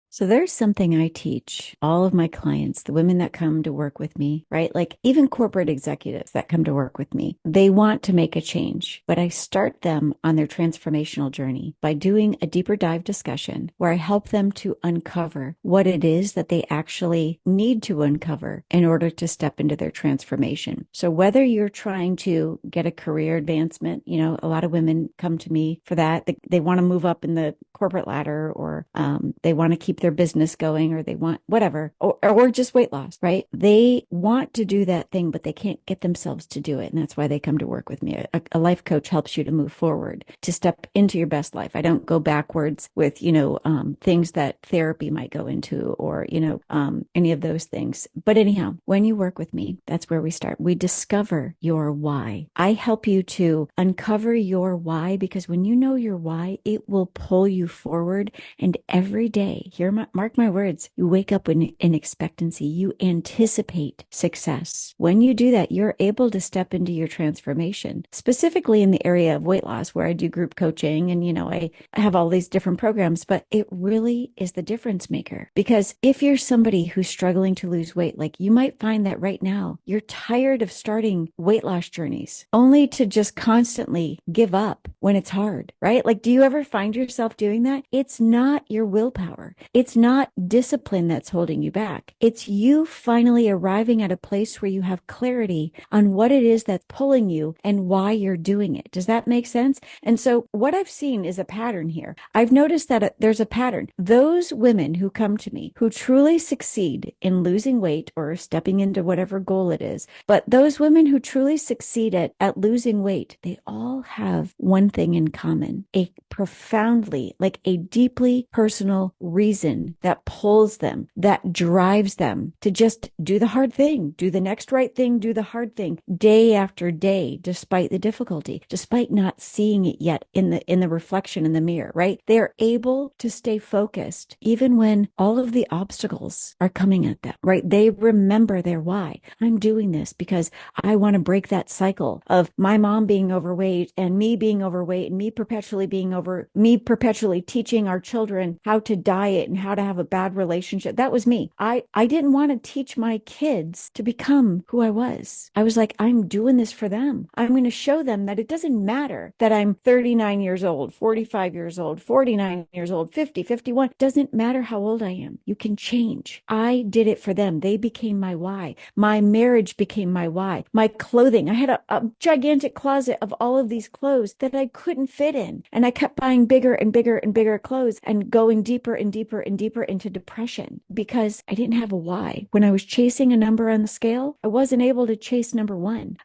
So there's something I teach all of my clients, the women that come to work with me, right? Like even corporate executives that come to work with me, they want to make a change, but I start them on their transformational journey by doing a deeper dive discussion where I help them to uncover what it is that they actually need to uncover in order to step into their transformation. So whether you're trying to get a career advancement, a lot of women come to me for that. They want to move up in the corporate ladder, or they want to keep their business going, or they want whatever, or just weight loss, right? They want to do that thing, but they can't get themselves to do it. And that's why they come to work with me. A life coach helps you to move forward, to step into your best life. I don't go backwards with, things that therapy might go into, or, any of those things. But anyhow, when you work with me, that's where we start. We discover your why. I help you to uncover your why, because when you know your why, it will pull you forward. And every day, mark my words, you wake up in expectancy. You anticipate success. When you do that, you're able to step into your transformation, specifically in the area of weight loss, where I do group coaching and, I have all these different programs, but it really is the difference maker. Because if you're somebody who's struggling to lose weight, like you might find that right now, you're tired of starting weight loss journeys only to just constantly give up when it's hard, right? Like, do you ever find yourself doing that? It's not your willpower. It's not discipline that's holding you back. It's you finally arriving at a place where you have clarity on what it is that's pulling you and why you're doing it. Does that make sense? And so what I've seen is a pattern here. I've noticed that there's a pattern. Those women who come to me who truly succeed in losing weight or stepping into whatever goal it is, but those women who truly succeed at losing weight, they all have one thing in common: a profoundly, like a deeply personal reason that pulls them, that drives them to just do the hard thing, do the next right thing, do the hard thing day after day, despite the difficulty, despite not seeing it yet in the reflection in the mirror, right? They're able to stay focused even when all of the obstacles are coming at them, right? They remember their why. I'm doing this because I want to break that cycle of my mom being overweight and me being overweight and me perpetually teaching our children how to diet and how to have a bad relationship. That was me. I didn't want to teach my kids to become who I was. I was like, I'm doing this for them. I'm going to show them that it doesn't matter that I'm 39 years old, 45 years old, 49 years old, 50, 51. Doesn't matter how old I am. You can change. I did it for them. They became my why. My marriage became my why. My clothing. I had a gigantic closet of all of these clothes that I couldn't fit in. And I kept buying bigger and bigger and bigger clothes and going deeper and deeper and deeper into depression because I didn't have a why. When I was chasing a number on the scale, I wasn't able to chase number one.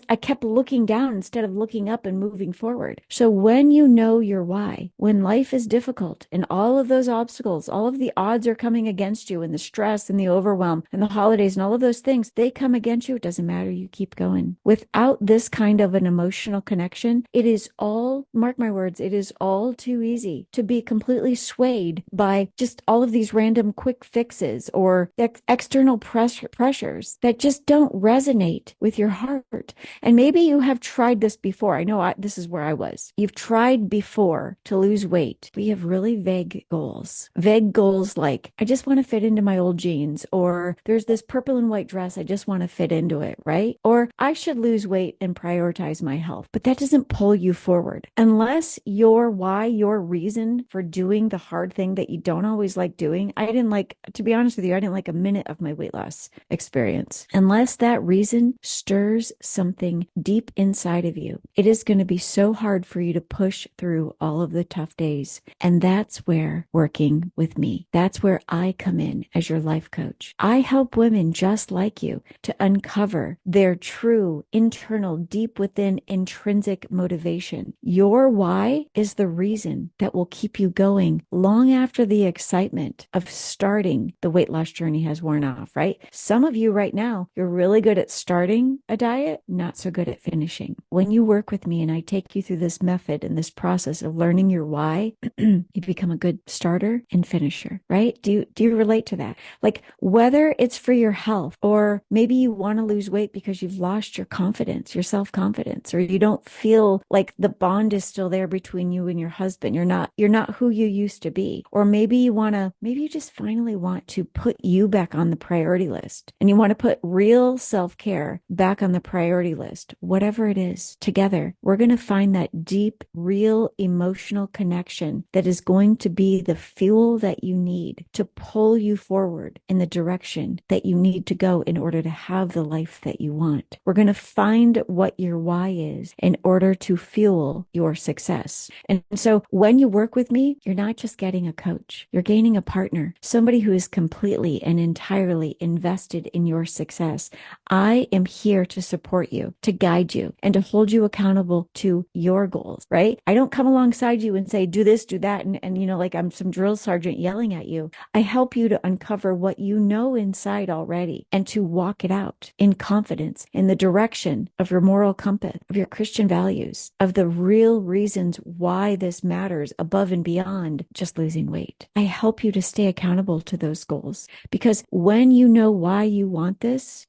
I kept looking down instead of looking up and moving forward. So when you know your why, when life is difficult and all of those obstacles, all of the odds are coming against you, and the stress and the overwhelm and the holidays and all of those things, they come against you. It doesn't matter. You keep going. Without this kind of an emotional connection, it is all, mark my words, it is all too easy to be completely swayed by just all of these random quick fixes or external pressures that just don't resonate with your heart. And maybe you have tried this before. I know this is where I was. You've tried before to lose weight. We have really vague goals. Vague goals like, I just want to fit into my old jeans, or there's this purple and white dress, I just want to fit into it, right? Or I should lose weight and prioritize my health. But that doesn't pull you forward. Unless your why, your reason for doing the hard thing that you don't always like doing, to be honest with you, I didn't like a minute of my weight loss experience. Unless that reason stirs something deep inside of you, it is going to be so hard for you to push through all of the tough days. And that's where working with me, that's where I come in as your life coach. I help women just like you to uncover their true internal, deep within intrinsic motivation. Your why is the reason that will keep you going long after the excitement of starting the weight loss journey has worn off, right? Some of you right now, you're really good at starting a diet, not so good at finishing. When you work with me and I take you through this method and this process of learning your why, you become a good starter and finisher, right? Do you relate to that? Like, whether it's for your health, or maybe you want to lose weight because you've lost your confidence, your self-confidence, or you don't feel like the bond is still there between you and your husband. You're not you're not who you used to be. Or maybe you just finally want to put you back on the priority list, and you want to put real self-care back on the priority list. Whatever it is, together, we're going to find that deep, real emotional connection that is going to be the fuel that you need to pull you forward in the direction that you need to go in order to have the life that you want. We're going to find what your why is in order to fuel your success. And so when you work with me, you're not just getting a coach, you're gaining a partner, somebody who is completely and entirely invested in your success. I am here to support you, to guide you, and to hold you accountable to your goals, right? I don't come alongside you and say, do this, do that. And like I'm some drill sergeant yelling at you. I help you to uncover what you know inside already and to walk it out in confidence in the direction of your moral compass, of your Christian values, of the real reasons why this matters above and beyond just losing weight. I help you to stay accountable to those goals, because when you know why you want this,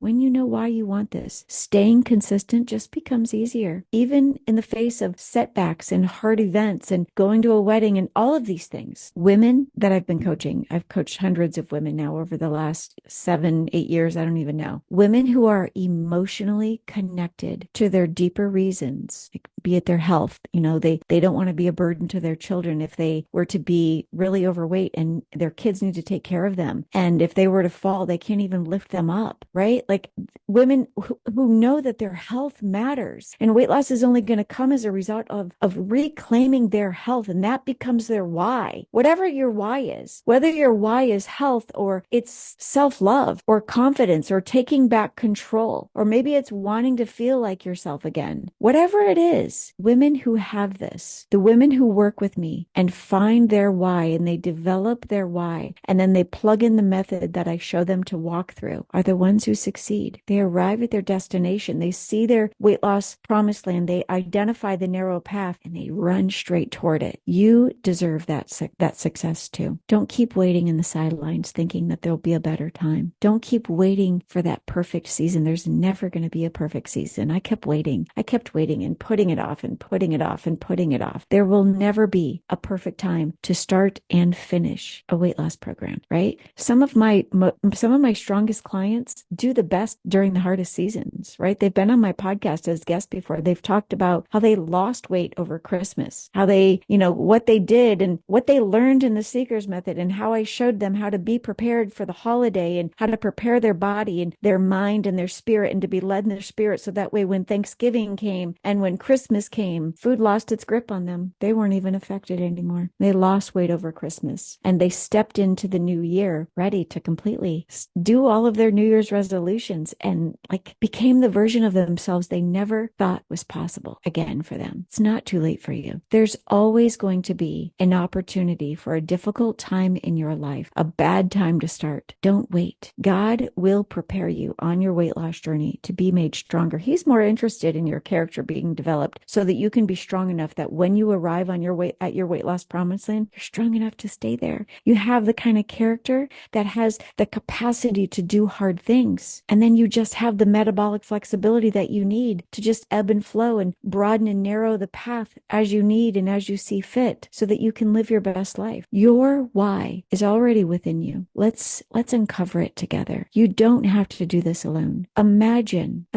staying consistent just becomes easier, even in the face of setbacks and hard events and going to a wedding and all of these things. Women that I've been coaching, I've coached hundreds of women now over the last 7-8 years. I don't even know. Women who are emotionally connected to their deeper reasons, be it their health. They don't want to be a burden to their children if they were to be really overweight and their kids need to take care of them. And if they were to fall, they can't even lift them up, right? Like women who know that their health matters, and weight loss is only going to come as a result of reclaiming their health. And that becomes their why. Whatever your why is, whether your why is health or it's self-love or confidence or taking back control, or maybe it's wanting to feel like yourself again, whatever it is, women who have this, the women who work with me and find their why and they develop their why and then they plug in the method that I show them to walk through, are the ones who succeed. They arrive at their destination. They see their weight loss promised land. They identify the narrow path and they run straight toward it. You deserve that success too. Don't keep waiting in the sidelines thinking that there'll be a better time. Don't keep waiting for that perfect season. There's never going to be a perfect season. I kept waiting and putting it off and putting it off and putting it off. There will never be a perfect time to start and finish a weight loss program, right? Some of my strongest clients do the best during the hardest seasons, right? They've been on my podcast as guests before. They've talked about how they lost weight over Christmas, how they, what they did and what they learned in the Seeker's Method, and how I showed them how to be prepared for the holiday and how to prepare their body and their mind and their spirit and to be led in their spirit. So that way, when Thanksgiving came and when Christmas came, food lost its grip on them. They weren't even affected anymore. They lost weight over Christmas and they stepped into the new year ready to completely do all of their New Year's resolutions and became the version of themselves they never thought was possible again for them. It's not too late for you. There's always going to be an opportunity for a difficult time in your life, a bad time to start. Don't wait. God will prepare you on your weight loss journey to be made stronger. He's more interested in your character being developed so that you can be strong enough that when you arrive on your weight loss promised land, you're strong enough to stay there. You have the kind of character that has the capacity to do hard things. And then you just have the metabolic flexibility that you need to just ebb and flow and broaden and narrow the path as you need and as you see fit so that you can live your best life. Your why is already within you. Let's uncover it together. You don't have to do this alone. Imagine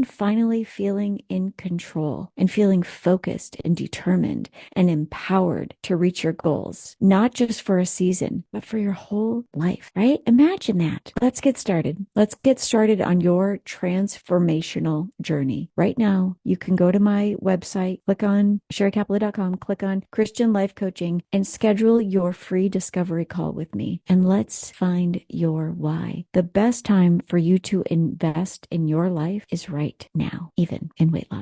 finally feeling in control and feeling focused and determined and empowered to reach your goals, not just for a season, but for your whole life, right? Imagine that. Let's get started. Let's get started on your transformational journey. Right now, you can go to my website, click on SherryCapella.com, click on Christian Life Coaching, and schedule your free discovery call with me. And let's find your why. The best time for you to invest in your life is right now, even in weight loss.